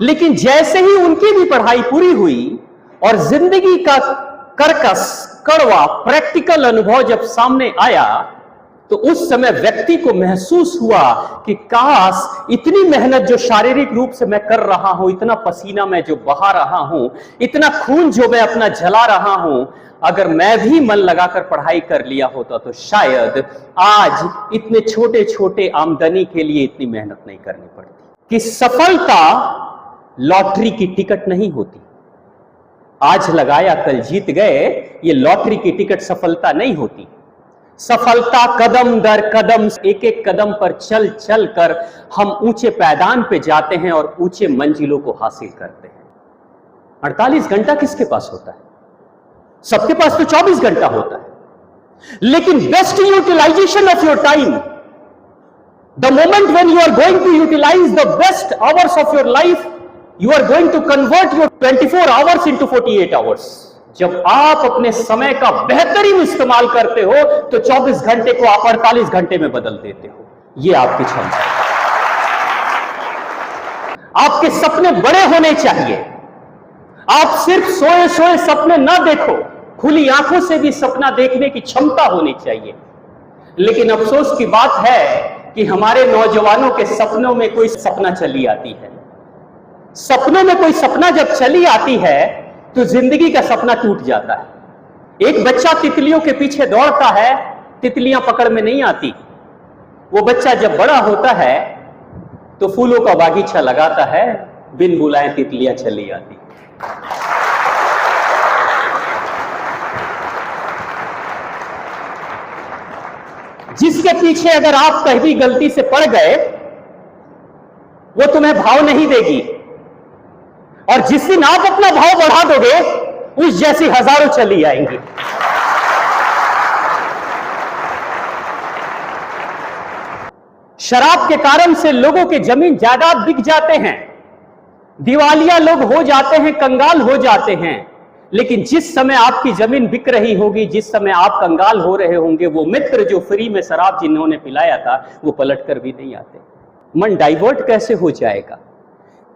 लेकिन जैसे ही उनकी भी पढ़ाई पूरी हुई और जिंदगी का कर्कश कड़वा प्रैक्टिकल अनुभव जब सामने आया, तो उस समय व्यक्ति को महसूस हुआ कि काश इतनी मेहनत जो शारीरिक रूप से मैं कर रहा हूं, इतना पसीना मैं जो बहा रहा हूं, इतना खून जो मैं अपना जला रहा हूं, अगर मैं भी मन लगाकर पढ़ाई कर लिया होता तो शायद आज इतने छोटे छोटे आमदनी के लिए इतनी मेहनत नहीं करनी पड़ती। कि सफलता लॉटरी की टिकट नहीं होती। आज लगाया कल जीत गए, ये लॉटरी की टिकट सफलता नहीं होती। सफलता कदम दर कदम, एक एक कदम पर चल चल कर हम ऊंचे पैदान पे जाते हैं और ऊंचे मंजिलों को हासिल करते हैं। 48 घंटा किसके पास होता है? सबके पास तो 24 घंटा होता है। लेकिन best utilization of your time, the moment when you are going to utilize the best hours of your life, you are going to convert your 24 hours into 48 hours. जब आप अपने समय का बेहतरीन इस्तेमाल करते हो तो 24 घंटे को आप 48 घंटे में बदल देते हो। यह आपकी क्षमता है। आपके सपने बड़े होने चाहिए। आप सिर्फ सोए सोए सपने ना देखो, खुली आंखों से भी सपना देखने की क्षमता होनी चाहिए। लेकिन अफसोस की बात है कि हमारे नौजवानों के सपनों में कोई सपना चली आती है। सपनों में कोई सपना जब चली आती है तो जिंदगी का सपना टूट जाता है। एक बच्चा तितलियों के पीछे दौड़ता है, तितलियां पकड़ में नहीं आती। वो बच्चा जब बड़ा होता है तो फूलों का बागीचा लगाता है, बिन बुलाए तितलियां चली आती। जिसके पीछे अगर आप कहीं गलती से पड़ गए, वो तुम्हें भाव नहीं देगी, और जिस दिन आप अपना भाव बढ़ा दोगे, उस जैसी हजारों चली आएंगी। शराब के कारण से लोगों के जमीन जायदाद बिक जाते हैं, दिवालिया लोग हो जाते हैं, कंगाल हो जाते हैं। लेकिन जिस समय आपकी जमीन बिक रही होगी, जिस समय आप कंगाल हो रहे होंगे, वो मित्र जो फ्री में शराब जिन्होंने पिलाया था, वो पलट कर भी नहीं आते। मन डाइवर्ट कैसे हो जाएगा?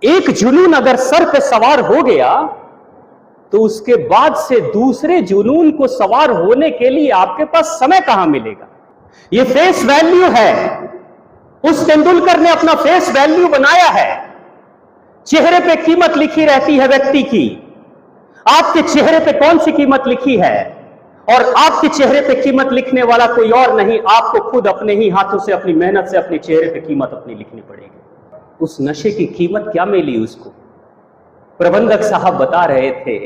एक जुनून अगर सर पे सवार हो गया तो उसके बाद से दूसरे जुनून को सवार होने के लिए आपके पास समय कहां मिलेगा? ये फेस वैल्यू है। उस तेंदुलकर ने अपना फेस वैल्यू बनाया है। चेहरे पे कीमत लिखी रहती है व्यक्ति की। आपके चेहरे पे कौन सी कीमत लिखी है? और आपके चेहरे पे कीमत लिखने वाला कोई और नहीं, आपको खुद अपने ही हाथों से, अपनी मेहनत से अपने चेहरे पे कीमत अपनी लिखनी पड़ेगी। उस नशे की कीमत क्या मिली उसको? प्रबंधक साहब बता रहे थे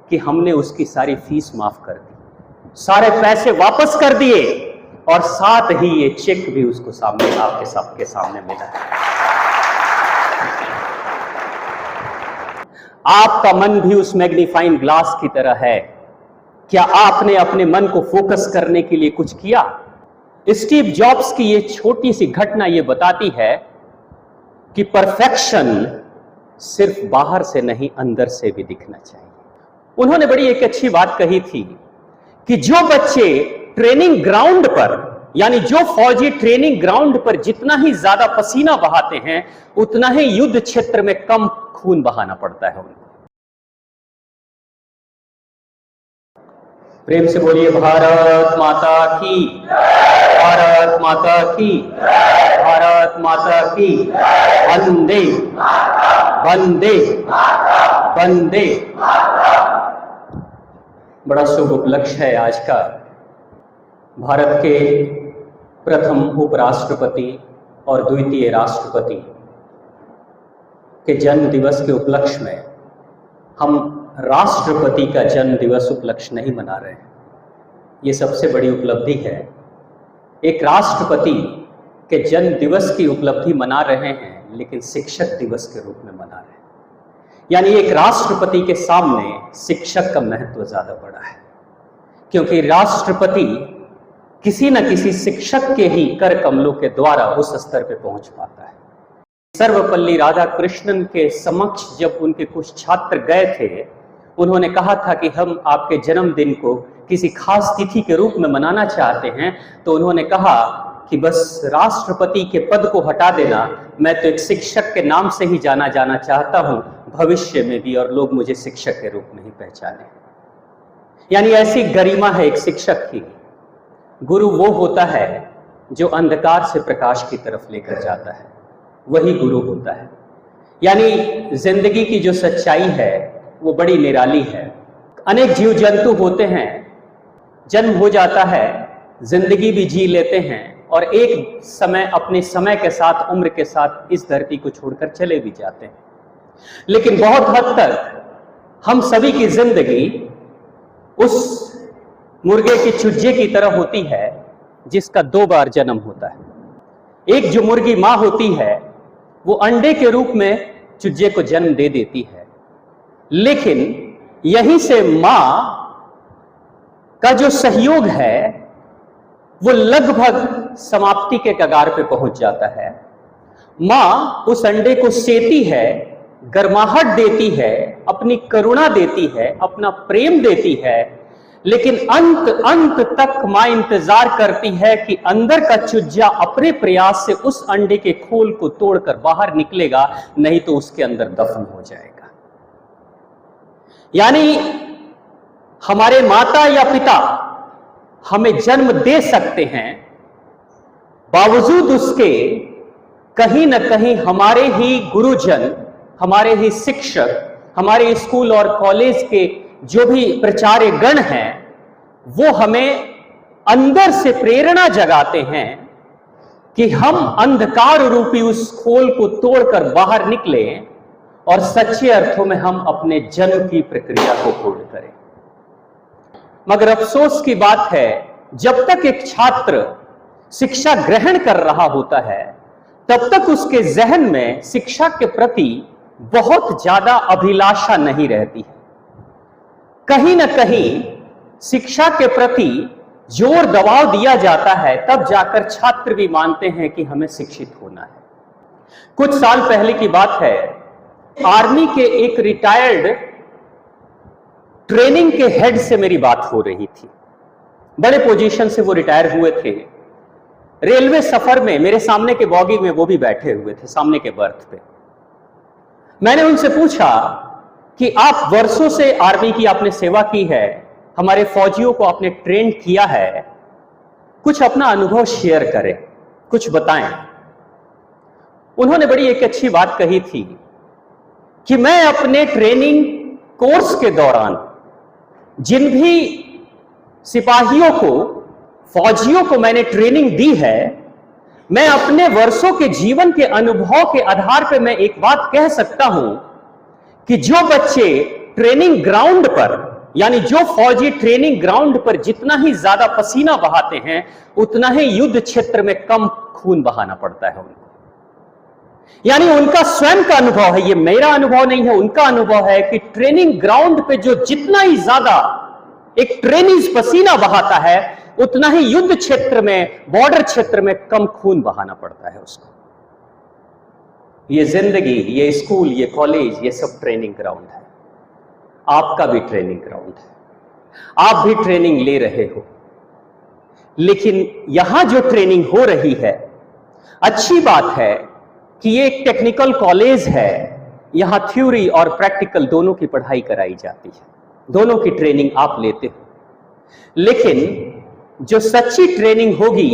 कि हमने उसकी सारी फीस माफ कर दी, सारे पैसे वापस कर दिए, और साथ ही ये चेक भी उसको सामने, आपके सबके सामने मिला। आपका मन भी उस मैग्नीफाइंग ग्लास की तरह है। क्या आपने अपने मन को फोकस करने के लिए कुछ किया? स्टीव जॉब्स की ये छोटी सी घटना ये बताती है कि परफेक्शन सिर्फ बाहर से नहीं, अंदर से भी दिखना चाहिए। उन्होंने बड़ी एक अच्छी बात कही थी कि जो बच्चे ट्रेनिंग ग्राउंड पर, यानी जो फौजी ट्रेनिंग ग्राउंड पर जितना ही ज्यादा पसीना बहाते हैं, उतना ही युद्ध क्षेत्र में कम खून बहाना पड़ता है उनको। प्रेम से बोलिए भारत माता की, भारत माता की, भारत माता की। वंदे वंदे वंदे। बड़ा शुभ उपलक्ष्य है आज का। भारत के प्रथम उपराष्ट्रपति और द्वितीय राष्ट्रपति के जन्म दिवस के उपलक्ष्य में हम राष्ट्रपति का जन्म दिवस उपलक्ष्य नहीं मना रहे हैं। ये सबसे बड़ी उपलब्धि है। एक राष्ट्रपति के जन्म दिवस की उपलब्धि मना रहे हैं, लेकिन शिक्षक दिवस के रूप में मना रहे हैं। यानी एक राष्ट्रपति के सामने शिक्षक का महत्व ज्यादा बड़ा है, क्योंकि राष्ट्रपति किसी न किसी शिक्षक के ही कर कमलों के द्वारा उस स्तर पे पहुंच पाता है। सर्वपल्ली राधाकृष्णन के समक्ष जब उनके कुछ छात्र गए थे, उन्होंने कहा था कि हम आपके जन्मदिन को किसी खास तिथि के रूप में मनाना चाहते हैं। तो उन्होंने कहा कि बस राष्ट्रपति के पद को हटा देना, मैं तो एक शिक्षक के नाम से ही जाना जाना चाहता हूं भविष्य में भी, और लोग मुझे शिक्षक के रूप में ही पहचाने। यानी ऐसी गरिमा है एक शिक्षक की। गुरु वो होता है जो अंधकार से प्रकाश की तरफ लेकर जाता है, वही गुरु होता है। यानी जिंदगी की जो सच्चाई है वो बड़ी निराली है। अनेक जीव जंतु होते हैं, जन्म हो जाता है, जिंदगी भी जी लेते हैं और एक समय अपने समय के साथ, उम्र के साथ इस धरती को छोड़कर चले भी जाते हैं। लेकिन बहुत हद तक हम सभी की जिंदगी उस मुर्गे की चूजे की तरह होती है जिसका 2 बार जन्म होता है। एक जो मुर्गी मां होती है वो अंडे के रूप में चूजे को जन्म दे देती है, लेकिन यहीं से मां का जो सहयोग है वो लगभग समाप्ति के कगार पे पहुंच जाता है। मां उस अंडे को सेती है, गर्माहट देती है, अपनी करुणा देती है, अपना प्रेम देती है, लेकिन अंत तक मां इंतजार करती है कि अंदर का चूजा अपने प्रयास से उस अंडे के खोल को तोड़कर बाहर निकलेगा, नहीं तो उसके अंदर दफन हो जाएगा। यानी हमारे माता या पिता हमें जन्म दे सकते हैं, बावजूद उसके कहीं ना कहीं हमारे ही गुरुजन, हमारे ही शिक्षक, हमारे स्कूल और कॉलेज के जो भी प्राचार्य गण हैं, वो हमें अंदर से प्रेरणा जगाते हैं कि हम अंधकार रूपी उस खोल को तोड़कर बाहर निकले और सच्चे अर्थों में हम अपने जन्म की प्रक्रिया को पूर्ण करें। मगर अफसोस की बात है, जब तक एक छात्र शिक्षा ग्रहण कर रहा होता है तब तक उसके जहन में शिक्षा के प्रति बहुत ज्यादा अभिलाषा नहीं रहती है। कहीं ना कहीं शिक्षा के प्रति जोर दबाव दिया जाता है, तब जाकर छात्र भी मानते हैं कि हमें शिक्षित होना है। कुछ साल पहले की बात है, आर्मी के एक रिटायर्ड ट्रेनिंग के हेड से मेरी बात हो रही थी। बड़े पोजीशन से वो रिटायर हुए थे। रेलवे सफर में मेरे सामने के बॉगी में वो भी बैठे हुए थे, सामने के बर्थ पे। मैंने उनसे पूछा कि आप वर्षों से आर्मी की आपने सेवा की है, हमारे फौजियों को आपने ट्रेन किया है, कुछ अपना अनुभव शेयर करें, कुछ बताएं। उन्होंने बड़ी एक अच्छी बात कही थी कि मैं अपने ट्रेनिंग कोर्स के दौरान जिन भी सिपाहियों को, फौजियों को मैंने ट्रेनिंग दी है, मैं अपने वर्षों के जीवन के अनुभव के आधार पर मैं एक बात कह सकता हूं कि जो बच्चे ट्रेनिंग ग्राउंड पर, यानी जो फौजी ट्रेनिंग ग्राउंड पर जितना ही ज्यादा पसीना बहाते हैं, उतना ही युद्ध क्षेत्र में कम खून बहाना पड़ता है उनको। यानी उनका स्वयं का अनुभव है, ये मेरा अनुभव नहीं है, उनका अनुभव है कि ट्रेनिंग ग्राउंड पे जो जितना ही ज्यादा एक ट्रेनिंग पसीना बहाता है, उतना ही युद्ध क्षेत्र में, बॉर्डर क्षेत्र में कम खून बहाना पड़ता है उसको। ये जिंदगी, ये स्कूल, ये कॉलेज, ये सब ट्रेनिंग ग्राउंड है। आपका भी ट्रेनिंग ग्राउंड है, आप भी ट्रेनिंग ले रहे हो। लेकिन यहां जो ट्रेनिंग हो रही है, अच्छी बात है कि ये एक टेक्निकल कॉलेज है, यहां थ्योरी और प्रैक्टिकल दोनों की पढ़ाई कराई जाती है, दोनों की ट्रेनिंग आप लेते हो। लेकिन जो सच्ची ट्रेनिंग होगी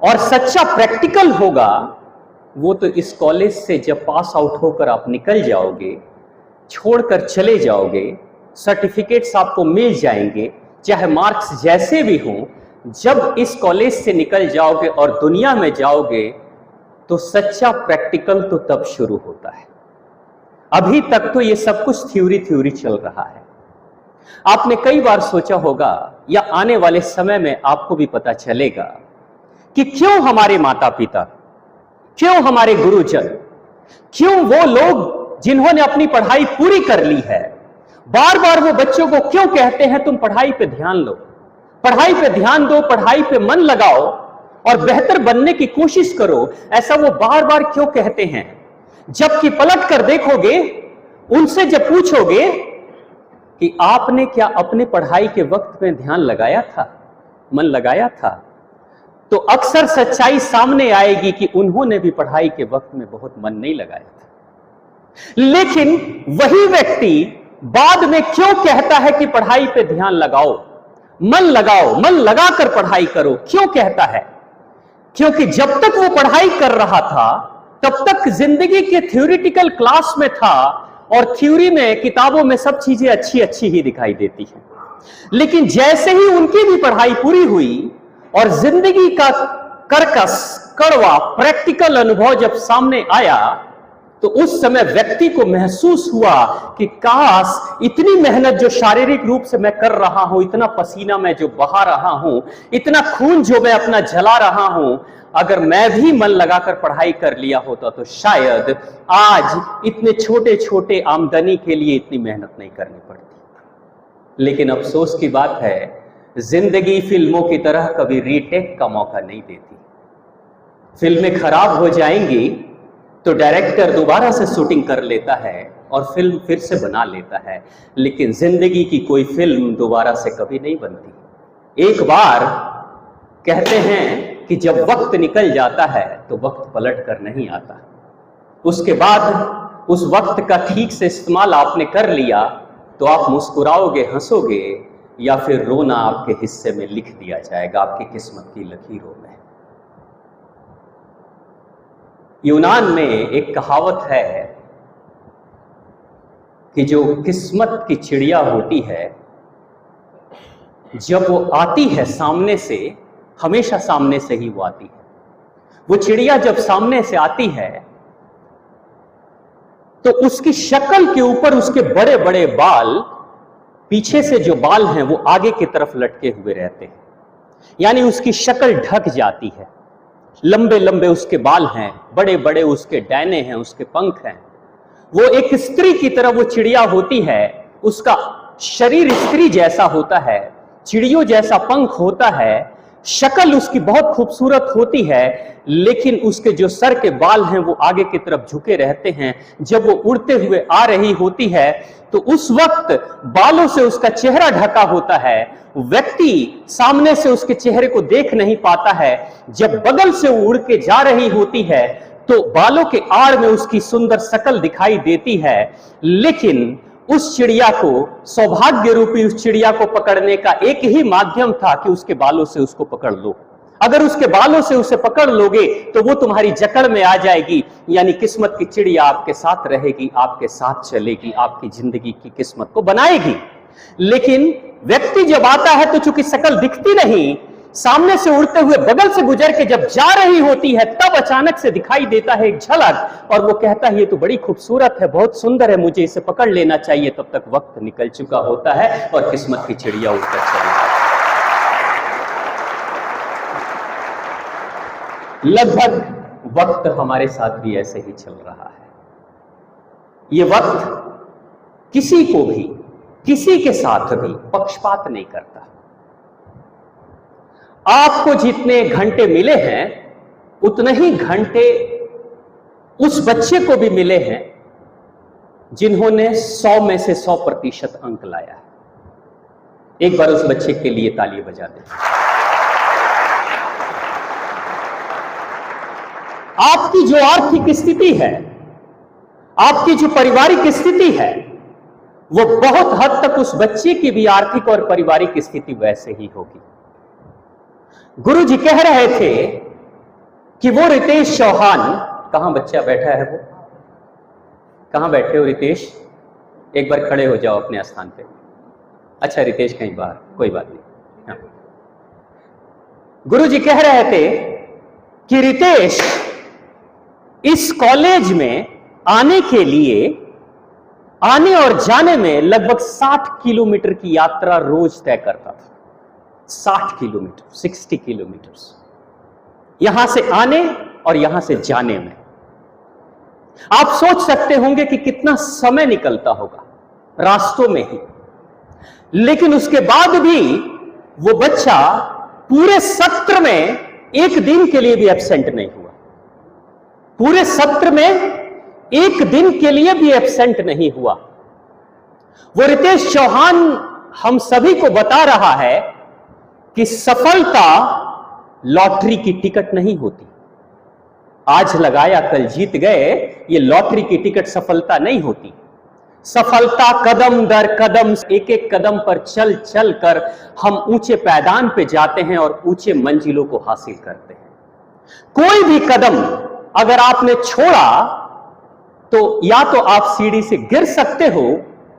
और सच्चा प्रैक्टिकल होगा, वो तो इस कॉलेज से जब पास आउट होकर आप निकल जाओगे, छोड़कर चले जाओगे, सर्टिफिकेट्स आपको मिल जाएंगे, चाहे मार्क्स जैसे भी हों। जब इस कॉलेज से निकल जाओगे और दुनिया में जाओगे, तो सच्चा प्रैक्टिकल तो तब शुरू होता है। अभी तक तो ये सब कुछ थ्योरी चल रहा है। आपने कई बार सोचा होगा, या आने वाले समय में आपको भी पता चलेगा कि क्यों हमारे माता पिता, क्यों हमारे गुरुजन, क्यों वो लोग जिन्होंने अपनी पढ़ाई पूरी कर ली है, बार बार वो बच्चों को क्यों कहते हैं तुम पढ़ाई पे ध्यान लो, पढ़ाई पे ध्यान दो, पढ़ाई पे मन लगाओ और बेहतर बनने की कोशिश करो। ऐसा वो बार बार क्यों कहते हैं? जबकि पलट कर देखोगे, उनसे जब पूछोगे कि आपने क्या अपने पढ़ाई के वक्त में ध्यान लगाया था, मन लगाया था, तो अक्सर सच्चाई सामने आएगी कि उन्होंने भी पढ़ाई के वक्त में बहुत मन नहीं लगाया था। लेकिन वही व्यक्ति बाद में क्यों कहता है कि पढ़ाई पे ध्यान लगाओ, मन लगाकर पढ़ाई करो, क्यों कहता है? क्योंकि जब तक वो पढ़ाई कर रहा था तब तक जिंदगी के थ्योरेटिकल क्लास में था और थ्योरी में, किताबों में सब चीजें अच्छी अच्छी ही दिखाई देती हैं। लेकिन जैसे ही उनकी भी पढ़ाई पूरी हुई और जिंदगी का कर्कश, कड़वा, प्रैक्टिकल अनुभव जब सामने आया, तो उस समय व्यक्ति को महसूस हुआ कि काश इतनी मेहनत जो शारीरिक रूप से मैं कर रहा हूं, इतना पसीना मैं जो बहा रहा हूं, इतना खून जो मैं अपना जला रहा हूं, अगर मैं भी मन लगाकर पढ़ाई कर लिया होता तो शायद आज इतने छोटे छोटे आमदनी के लिए इतनी मेहनत नहीं करनी पड़ती। लेकिन अफसोस की बात है, जिंदगी फिल्मों की तरह कभी रीटेक का मौका नहीं देती। फिल्में खराब हो जाएंगी तो डायरेक्टर दोबारा से शूटिंग कर लेता है और फिल्म फिर से बना लेता है, लेकिन जिंदगी की कोई फिल्म दोबारा से कभी नहीं बनती। एक बार कहते हैं कि जब वक्त निकल जाता है तो वक्त पलट कर नहीं आता। उसके बाद उस वक्त का ठीक से इस्तेमाल आपने कर लिया तो आप मुस्कुराओगे, हंसोगे, या फिर रोना आपके हिस्से में लिख दिया जाएगा, आपकी किस्मत की लकीरों में। यूनान में एक कहावत है कि जो किस्मत की चिड़िया होती है, जब वो आती है सामने से, हमेशा सामने से ही वो आती है। वो चिड़िया जब सामने से आती है तो उसकी शक्ल के ऊपर उसके बड़े बड़े बाल, पीछे से जो बाल हैं वो आगे की तरफ लटके हुए रहते हैं, यानी उसकी शक्ल ढक जाती है। लंबे लंबे उसके बाल हैं, बड़े बड़े उसके डैने हैं, उसके पंख हैं। वो एक स्त्री की तरह वो चिड़िया होती है, उसका शरीर स्त्री जैसा होता है, चिड़ियों जैसा पंख होता है, शक्ल उसकी बहुत खूबसूरत होती है, लेकिन उसके जो सर के बाल हैं वो आगे की तरफ झुके रहते हैं। जब वो उड़ते हुए आ रही होती है तो उस वक्त बालों से उसका चेहरा ढका होता है, व्यक्ति सामने से उसके चेहरे को देख नहीं पाता है। जब बगल से वो उड़ के जा रही होती है तो बालों के आड़ में उसकी सुंदर शक्ल दिखाई देती है, लेकिन उस चिड़िया को, सौभाग्य रूपी उस चिड़िया को पकड़ने का एक ही माध्यम था कि उसके बालों से उसको पकड़ लो। अगर उसके बालों से उसे पकड़ लोगे तो वो तुम्हारी जकड़ में आ जाएगी, यानी किस्मत की चिड़िया आपके साथ रहेगी, आपके साथ चलेगी, आपकी जिंदगी की किस्मत को बनाएगी। लेकिन व्यक्ति जब आता है तो चूंकि शक्ल दिखती नहीं, सामने से उड़ते हुए बगल से गुजर के जब जा रही होती है तब अचानक से दिखाई देता है एक झलक, और वो कहता है ये तो बड़ी खूबसूरत है, बहुत सुंदर है, मुझे इसे पकड़ लेना चाहिए। तब तक वक्त निकल चुका होता है और किस्मत की चिड़िया उड़कर चली जाती है। लगभग वक्त हमारे साथ भी ऐसे ही चल रहा है। ये वक्त किसी को भी, किसी के साथ भी पक्षपात नहीं करता। आपको जितने घंटे मिले हैं उतने ही घंटे उस बच्चे को भी मिले हैं जिन्होंने 100 में से 100% अंक लाया है। एक बार उस बच्चे के लिए ताली बजा दें। आपकी जो आर्थिक स्थिति है, आपकी जो पारिवारिक स्थिति है, वो बहुत हद तक उस बच्चे की भी आर्थिक और पारिवारिक स्थिति वैसे ही होगी। गुरु जी कह रहे थे कि वो रितेश चौहान, कहां बच्चा बैठा है, वो कहां बैठे हो रितेश? एक बार खड़े हो जाओ अपने स्थान पे। अच्छा, रितेश कहीं बाहर, कोई बात नहीं। हाँ। गुरु जी कह रहे थे कि रितेश इस कॉलेज में आने के लिए, आने और जाने में लगभग 60 किलोमीटर की यात्रा रोज तय करता था। 60 किलोमीटर, 60 किलोमीटर यहां से आने और यहां से जाने में। आप सोच सकते होंगे कि कितना समय निकलता होगा रास्तों में ही। लेकिन उसके बाद भी वो बच्चा पूरे सत्र में एक दिन के लिए भी एब्सेंट नहीं हुआ। पूरे सत्र में एक दिन के लिए भी एब्सेंट नहीं हुआ। वो रितेश चौहान हम सभी को बता रहा है कि सफलता लॉटरी की टिकट नहीं होती। आज लगाया कल जीत गए, ये लॉटरी की टिकट सफलता नहीं होती। सफलता कदम दर कदम, एक एक कदम पर चल चल कर हम ऊंचे पैदान पे जाते हैं और ऊंचे मंजिलों को हासिल करते हैं। कोई भी कदम अगर आपने छोड़ा तो या तो आप सीढ़ी से गिर सकते हो,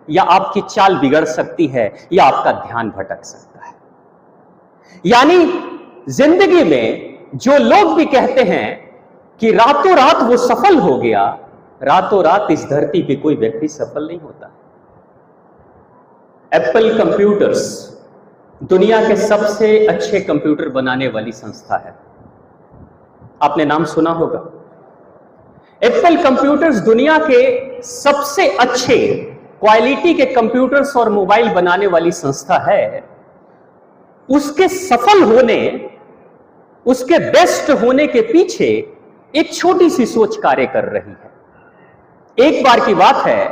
या आपकी चाल बिगड़ सकती है, या आपका ध्यान भटक सकता है। यानी जिंदगी में जो लोग भी कहते हैं कि रातों रात वो सफल हो गया, रातों रात इस धरती पे कोई व्यक्ति सफल नहीं होता। एप्पल कंप्यूटर्स दुनिया के सबसे अच्छे कंप्यूटर बनाने वाली संस्था है, आपने नाम सुना होगा। एप्पल कंप्यूटर्स दुनिया के सबसे अच्छे क्वालिटी के कंप्यूटर्स और मोबाइल बनाने वाली संस्था है। उसके सफल होने, उसके बेस्ट होने के पीछे एक छोटी सी सोच कार्य कर रही है। एक बार की बात है,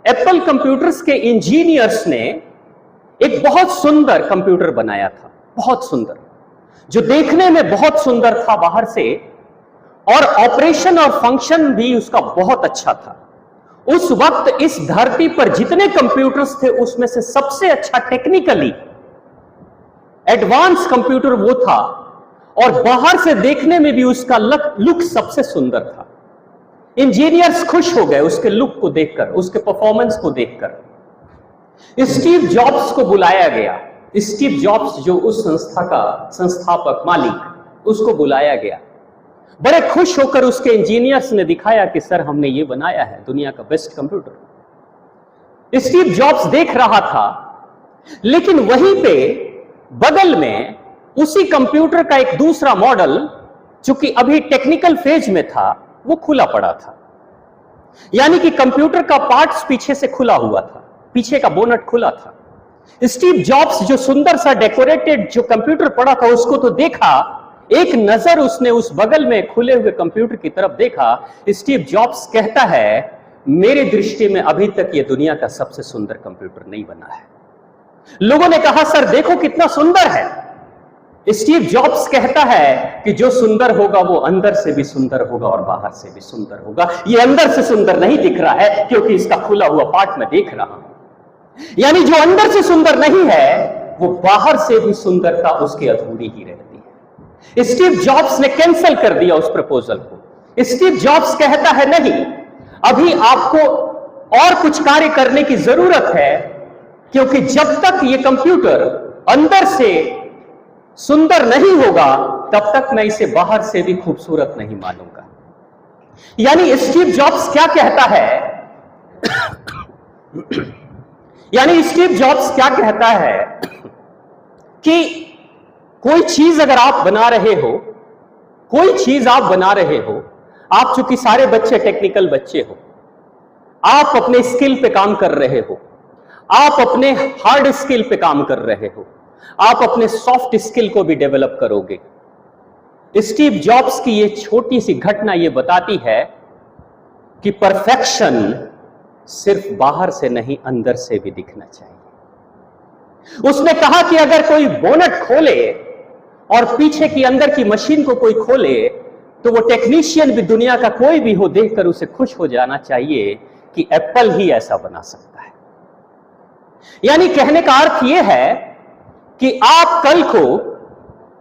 एप्पल कंप्यूटर्स के इंजीनियर्स ने एक बहुत सुंदर कंप्यूटर बनाया था, बहुत सुंदर, जो देखने में बहुत सुंदर था बाहर से, और ऑपरेशन और फंक्शन भी उसका बहुत अच्छा था। उस वक्त इस धरती पर जितने कंप्यूटर्स थे उसमें से सबसे अच्छा टेक्निकली एडवांस कंप्यूटर वो था, और बाहर से देखने में भी उसका लुक सबसे सुंदर था। इंजीनियर्स खुश हो गए उसके लुक को देखकर, उसके परफॉर्मेंस को देखकर। स्टीव जॉब्स को बुलाया गया। स्टीव जॉब्स जो उस संस्था का संस्थापक मालिक, उसको बुलाया गया। बड़े खुश होकर उसके इंजीनियर्स ने दिखाया कि सर हमने ये बनाया है दुनिया का बेस्ट कंप्यूटर। स्टीव जॉब्स देख रहा था, लेकिन वहीं पे बगल में उसी कंप्यूटर का एक दूसरा मॉडल जो कि अभी टेक्निकल फेज में था, वो खुला पड़ा था। यानी कि कंप्यूटर का पार्ट्स पीछे से खुला हुआ था, पीछे का बोनट खुला था। स्टीव जॉब्स जो सुंदर सा डेकोरेटेड जो कंप्यूटर पड़ा था उसको तो देखा, एक नजर उसने उस बगल में खुले हुए कंप्यूटर की तरफ देखा। स्टीव जॉब्स कहता है, मेरी दृष्टि में अभी तक यह दुनिया का सबसे सुंदर कंप्यूटर नहीं बना है। लोगों ने कहा सर देखो कितना सुंदर है। स्टीव जॉब्स कहता है कि जो सुंदर होगा वो अंदर से भी सुंदर होगा और बाहर से भी सुंदर होगा। ये अंदर से सुंदर नहीं दिख रहा है क्योंकि इसका खुला हुआ पार्ट मैं देख रहा हूं। यानी जो अंदर से सुंदर नहीं है वो बाहर से भी सुंदरता उसकी अधूरी ही रहती है। स्टीव जॉब्स ने कैंसिल कर दिया उस प्रपोजल को। स्टीव जॉब्स कहता है नहीं, अभी आपको और कुछ कार्य करने की जरूरत है, क्योंकि जब तक ये कंप्यूटर अंदर से सुंदर नहीं होगा तब तक मैं इसे बाहर से भी खूबसूरत नहीं मानूंगा। यानी स्टीव जॉब्स क्या कहता है यानी स्टीव जॉब्स क्या कहता है कि कोई चीज अगर आप बना रहे हो, कोई चीज आप बना रहे हो, आप चूंकि सारे बच्चे टेक्निकल बच्चे हो, आप अपने स्किल पे काम कर रहे हो, आप अपने हार्ड स्किल पे काम कर रहे हो, आप अपने सॉफ्ट स्किल को भी डेवलप करोगे। स्टीव जॉब्स की ये छोटी सी घटना ये बताती है कि परफेक्शन सिर्फ बाहर से नहीं अंदर से भी दिखना चाहिए। उसने कहा कि अगर कोई बोनट खोले और पीछे की अंदर की मशीन को कोई खोले तो वो टेक्नीशियन भी, दुनिया का कोई भी हो, देखकर उसे खुश हो जाना चाहिए कि एप्पल ही ऐसा बना सकता है। यानी कहने का अर्थ यह है कि आप कल को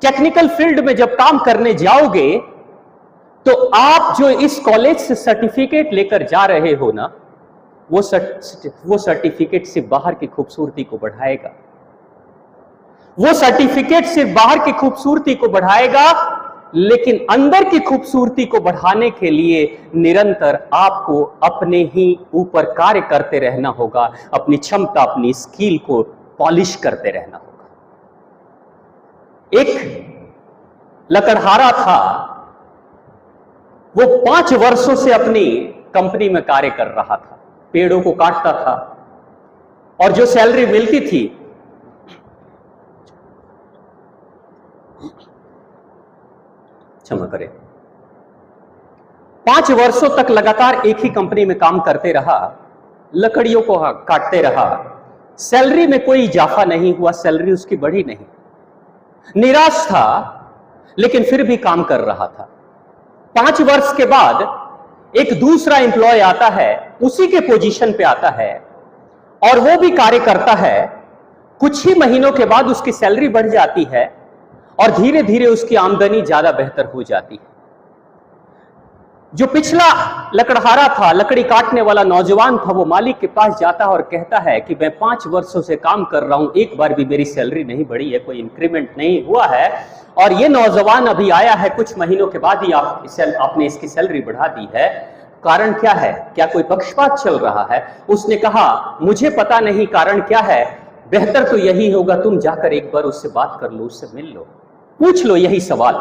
टेक्निकल फील्ड में जब काम करने जाओगे तो आप जो इस कॉलेज से सर्टिफिकेट लेकर जा रहे हो ना, वो सर्टिफिकेट सिर्फ बाहर की खूबसूरती को बढ़ाएगा। वो सर्टिफिकेट सिर्फ बाहर की खूबसूरती को बढ़ाएगा, लेकिन अंदर की खूबसूरती को बढ़ाने के लिए निरंतर आपको अपने ही ऊपर कार्य करते रहना होगा, अपनी क्षमता, अपनी स्किल को पॉलिश करते रहना होगा। एक लकड़हारा था, वो 5 वर्षों से अपनी कंपनी में कार्य कर रहा था, पेड़ों को काटता था और जो सैलरी मिलती थी क्षमा करें 5 वर्षों तक लगातार एक ही कंपनी में काम करते रहा, लकड़ियों को काटते रहा, सैलरी में कोई इजाफा नहीं हुआ, सैलरी उसकी बढ़ी नहीं। निराश था, लेकिन फिर भी काम कर रहा था। 5 वर्ष के बाद एक दूसरा एम्प्लॉय आता है, उसी के पोजीशन पे आता है और वो भी कार्य करता है। कुछ ही महीनों के बाद उसकी सैलरी बढ़ जाती है और धीरे धीरे उसकी आमदनी ज्यादा बेहतर हो जाती है। जो पिछला लकड़हारा था, लकड़ी काटने वाला नौजवान था, वो मालिक के पास जाता है और कहता है कि मैं 5 वर्षों से काम कर रहा हूं, एक बार भी मेरी सैलरी नहीं बढ़ी है, कोई इंक्रीमेंट नहीं हुआ है, और ये नौजवान अभी आया है, कुछ महीनों के बाद ही आपने इसकी सैलरी बढ़ा दी है, कारण क्या है? क्या कोई पक्षपात चल रहा है? उसने कहा, मुझे पता नहीं कारण क्या है, बेहतर तो यही होगा तुम जाकर एक बार उससे बात कर लो, उससे मिल लो, पूछ लो यही सवाल।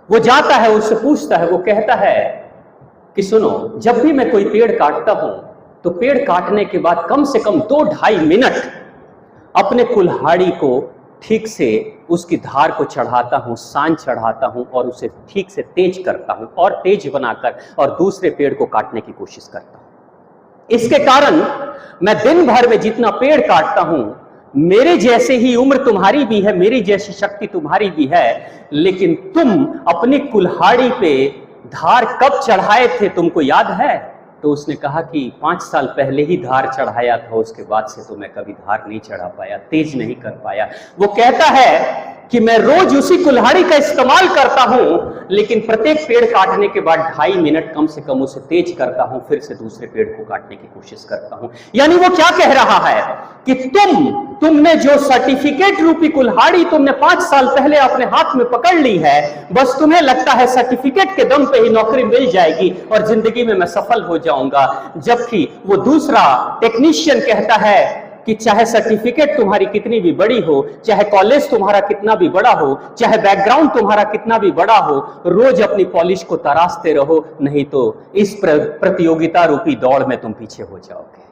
वो जाता है, उससे पूछता है, वो कहता है कि सुनो, जब भी मैं कोई पेड़ काटता हूं तो पेड़ काटने के बाद कम से कम 2-2.5 मिनट अपने कुल्हाड़ी को ठीक से उसकी धार को चढ़ाता हूं, सान चढ़ाता हूं और उसे ठीक से तेज करता हूं और तेज बनाकर और दूसरे पेड़ को काटने की कोशिश करता हूं। इसके कारण मैं दिन भर में जितना पेड़ काटता हूं, मेरे जैसे ही उम्र तुम्हारी भी है, मेरी जैसी शक्ति तुम्हारी भी है, लेकिन तुम अपनी कुल्हाड़ी पे धार कब चढ़ाए थे तुमको याद है? तो उसने कहा कि 5 साल पहले ही धार चढ़ाया था, उसके बाद से तो मैं कभी धार नहीं चढ़ा पाया, तेज नहीं कर पाया। वो कहता है कि मैं रोज उसी कुल्हाड़ी का इस्तेमाल करता हूं, लेकिन प्रत्येक पेड़ काटने के बाद 2.5 मिनट कम से कम उसे तेज करता हूं, फिर से दूसरे पेड़ को काटने की कोशिश करता हूं। यानी वो क्या कह रहा है कि तुमने जो सर्टिफिकेट रूपी कुल्हाड़ी तुमने 5 साल पहले अपने हाथ में पकड़ ली है, बस तुम्हें लगता है सर्टिफिकेट के दम पे ही नौकरी मिल जाएगी और जिंदगी में मैं सफल हो जाऊंगा, जबकि वो दूसरा टेक्नीशियन कहता है कि चाहे सर्टिफिकेट तुम्हारी कितनी भी बड़ी हो, चाहे कॉलेज तुम्हारा कितना भी बड़ा हो, चाहे बैकग्राउंड तुम्हारा कितना भी बड़ा हो, रोज अपनी पॉलिश को तराशते रहो, नहीं तो इस प्रतियोगिता रूपी दौड़ में तुम पीछे हो जाओगे।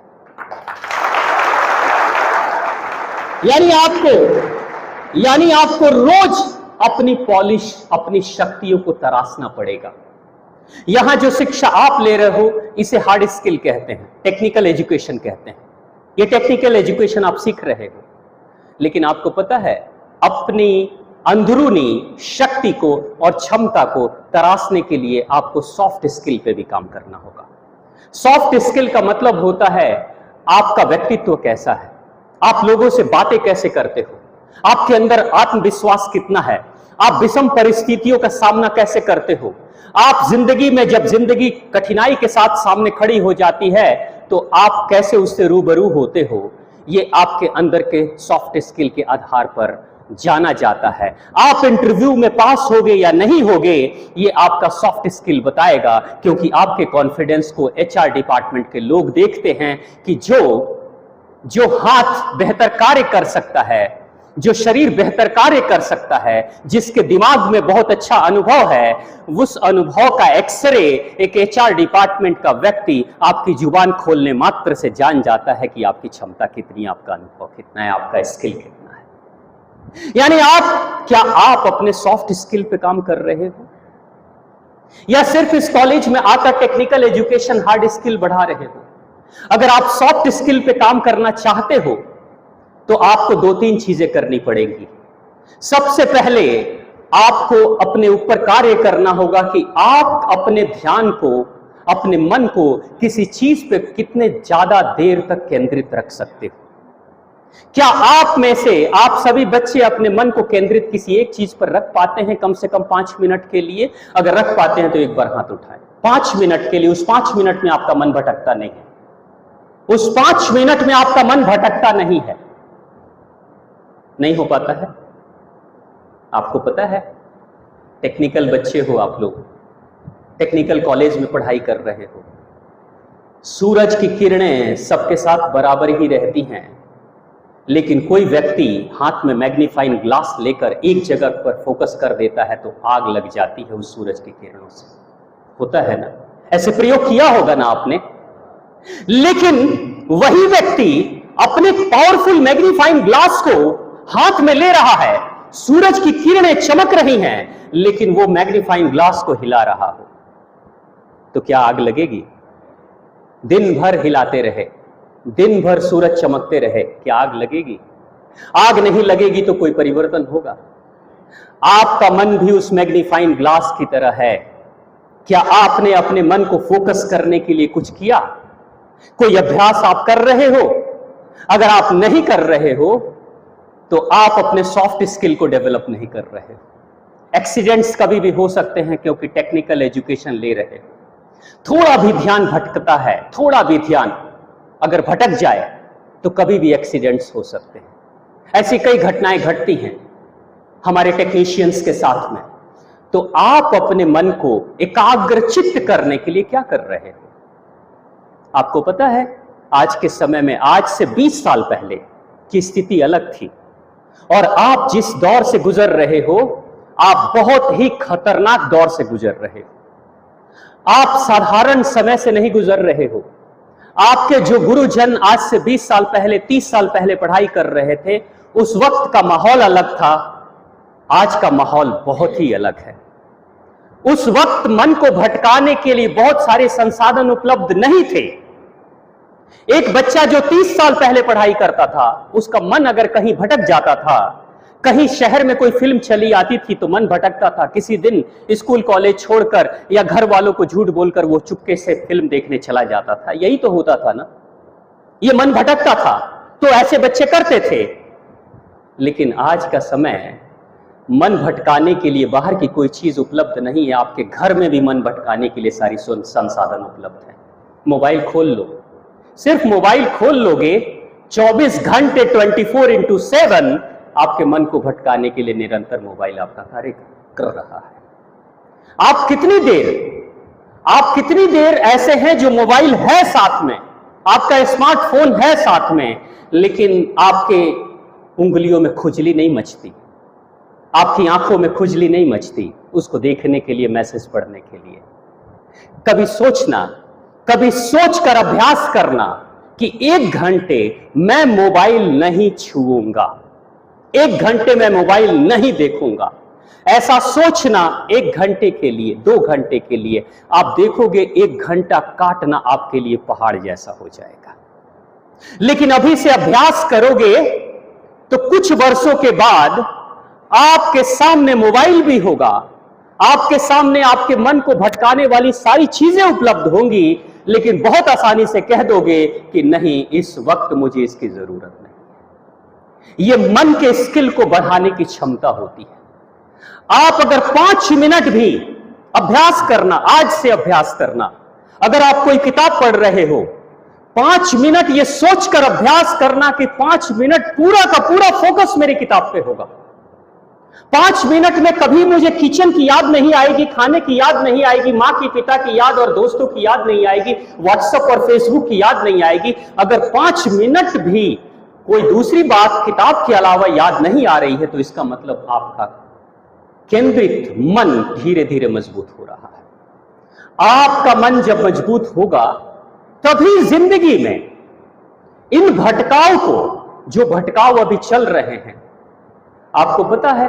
यानी आपको रोज अपनी पॉलिश, अपनी शक्तियों को तराशना पड़ेगा। यहां जो शिक्षा आप ले रहे हो, इसे हार्ड स्किल कहते हैं, टेक्निकल एजुकेशन कहते हैं। ये टेक्निकल एजुकेशन आप सीख रहे हो, लेकिन आपको पता है अपनी अंदरूनी शक्ति को और क्षमता को तराशने के लिए आपको सॉफ्ट स्किल पे भी काम करना होगा। सॉफ्ट स्किल का मतलब होता है आपका व्यक्तित्व कैसा है, आप लोगों से बातें कैसे करते हो, आपके अंदर आत्मविश्वास कितना है, आप विषम परिस्थितियों का सामना कैसे करते हो, आप जिंदगी में जब जिंदगी कठिनाई के साथ सामने खड़ी हो जाती है तो आप कैसे उससे रूबरू होते हो, ये आपके अंदर के सॉफ्ट स्किल के आधार पर जाना जाता है। आप इंटरव्यू में पास होगे या नहीं होगे, ये आपका सॉफ्ट स्किल बताएगा, क्योंकि आपके कॉन्फिडेंस को एचआर डिपार्टमेंट के लोग देखते हैं कि जो हाथ बेहतर कार्य कर सकता है, जो शरीर बेहतर कार्य कर सकता है, जिसके दिमाग में बहुत अच्छा अनुभव है, उस अनुभव का एक्सरे एक एचआर डिपार्टमेंट का व्यक्ति आपकी जुबान खोलने मात्र से जान जाता है कि आपकी क्षमता कितनी, आपका अनुभव कितना है, आपका स्किल कितना है। यानी क्या आप अपने सॉफ्ट स्किल पे काम कर रहे हो, या सिर्फ इस कॉलेज में आकर टेक्निकल एजुकेशन हार्ड स्किल बढ़ा रहे हो? अगर आप सॉफ्ट स्किल पे काम करना चाहते हो तो आपको 2-3 चीजें करनी पड़ेंगी। सबसे पहले आपको अपने ऊपर कार्य करना होगा कि आप अपने ध्यान को, अपने मन को किसी चीज पे कितने ज्यादा देर तक केंद्रित रख सकते हो। क्या आप में से आप सभी बच्चे अपने मन को केंद्रित किसी एक चीज पर रख पाते हैं कम से कम 5 मिनट के लिए? अगर रख पाते हैं तो एक बार हाथ उठाएं। 5 मिनट के लिए, उस 5 मिनट में आपका मन भटकता नहीं है, उस 5 मिनट में आपका मन भटकता नहीं है। नहीं हो पाता है? आपको पता है, टेक्निकल बच्चे हो आप लोग, टेक्निकल कॉलेज में पढ़ाई कर रहे हो, सूरज की किरणें सबके साथ बराबर ही रहती हैं, लेकिन कोई व्यक्ति हाथ में मैग्नीफाइंग ग्लास लेकर एक जगह पर फोकस कर देता है तो आग लग जाती है उस सूरज की किरणों से। होता है ना? ऐसे प्रयोग किया होगा ना आपने? लेकिन वही व्यक्ति अपने पावरफुल मैग्नीफाइंग ग्लास को हाथ में ले रहा है, सूरज की किरणें चमक रही हैं, लेकिन वो मैग्नीफाइंग ग्लास को हिला रहा हो तो क्या आग लगेगी? दिन भर हिलाते रहे, दिन भर सूरज चमकते रहे, क्या आग लगेगी? आग नहीं लगेगी तो कोई परिवर्तन होगा? आपका मन भी उस मैग्नीफाइंग ग्लास की तरह है। क्या आपने अपने मन को फोकस करने के लिए कुछ किया? कोई अभ्यास आप कर रहे हो? अगर आप नहीं कर रहे हो तो आप अपने सॉफ्ट स्किल को डेवलप नहीं कर रहे हो। एक्सीडेंट्स कभी भी हो सकते हैं क्योंकि टेक्निकल एजुकेशन ले रहे हो। थोड़ा भी ध्यान भटकता है, थोड़ा भी ध्यान अगर भटक जाए तो कभी भी एक्सीडेंट्स हो सकते हैं। ऐसी कई घटनाएं घटती हैं हमारे टेक्नीशियंस के साथ में। तो आप अपने मन को एकाग्रचित्त करने के लिए क्या कर रहे हो? आपको पता है आज के समय में, आज से 20 साल पहले की स्थिति अलग थी, और आप जिस दौर से गुजर रहे हो, आप बहुत ही खतरनाक दौर से गुजर रहे हो। आप साधारण समय से नहीं गुजर रहे हो। आपके जो गुरुजन आज से 20 साल पहले, 30 साल पहले पढ़ाई कर रहे थे, उस वक्त का माहौल अलग था, आज का माहौल बहुत ही अलग है। उस वक्त मन को भटकाने के लिए बहुत सारे संसाधन उपलब्ध नहीं थे। एक बच्चा जो 30 साल पहले पढ़ाई करता था, उसका मन अगर कहीं भटक जाता था, कहीं शहर में कोई फिल्म चली आती थी तो मन भटकता था। किसी दिन स्कूल कॉलेज छोड़कर या घर वालों को झूठ बोलकर वो चुपके से फिल्म देखने चला जाता था। यही तो होता था ना, ये मन भटकता था। तो ऐसे बच्चे करते थे। लेकिन आज का समय, मन भटकाने के लिए बाहर की कोई चीज उपलब्ध नहीं है। आपके घर में भी मन भटकाने के लिए सारी संसाधन उपलब्ध है। मोबाइल खोल लो, सिर्फ मोबाइल खोल लोगे, 24 घंटे 24x7 आपके मन को भटकाने के लिए निरंतर मोबाइल आपका कार्य कर रहा है। आप कितनी देर ऐसे हैं जो मोबाइल है साथ में, आपका स्मार्टफोन है साथ में, लेकिन आपके उंगलियों में खुजली नहीं मचती, आपकी आंखों में खुजली नहीं मचती उसको देखने के लिए, मैसेज पढ़ने के लिए। कभी सोचना, कभी सोचकर अभ्यास करना कि 1 घंटे मैं मोबाइल नहीं छूऊंगा, 1 घंटे मैं मोबाइल नहीं देखूंगा। ऐसा सोचना 1 घंटे के लिए, 2 घंटे के लिए, आप देखोगे 1 घंटा काटना आपके लिए पहाड़ जैसा हो जाएगा। लेकिन अभी से अभ्यास करोगे तो कुछ वर्षों के बाद आपके सामने मोबाइल भी होगा, आपके सामने आपके मन को भटकाने वाली सारी चीजें उपलब्ध होंगी, लेकिन बहुत आसानी से कह दोगे कि नहीं, इस वक्त मुझे इसकी जरूरत नहीं। यह मन के स्किल को बढ़ाने की क्षमता होती है। आप अगर 5 मिनट भी अभ्यास करना, आज से अभ्यास करना, अगर आप कोई किताब पढ़ रहे हो, 5 मिनट यह सोचकर अभ्यास करना कि 5 मिनट पूरा का पूरा फोकस मेरी किताब पे होगा। 5 मिनट में कभी मुझे किचन की याद नहीं आएगी, खाने की याद नहीं आएगी, मां की, पिता की याद और दोस्तों की याद नहीं आएगी, व्हाट्सएप और फेसबुक की याद नहीं आएगी। अगर 5 मिनट भी कोई दूसरी बात किताब के अलावा याद नहीं आ रही है तो इसका मतलब आपका केंद्रित मन धीरे धीरे मजबूत हो रहा है। आपका मन जब मजबूत होगा तभी जिंदगी में इन भटकाव को, जो भटकाव अभी चल रहे हैं, आपको पता है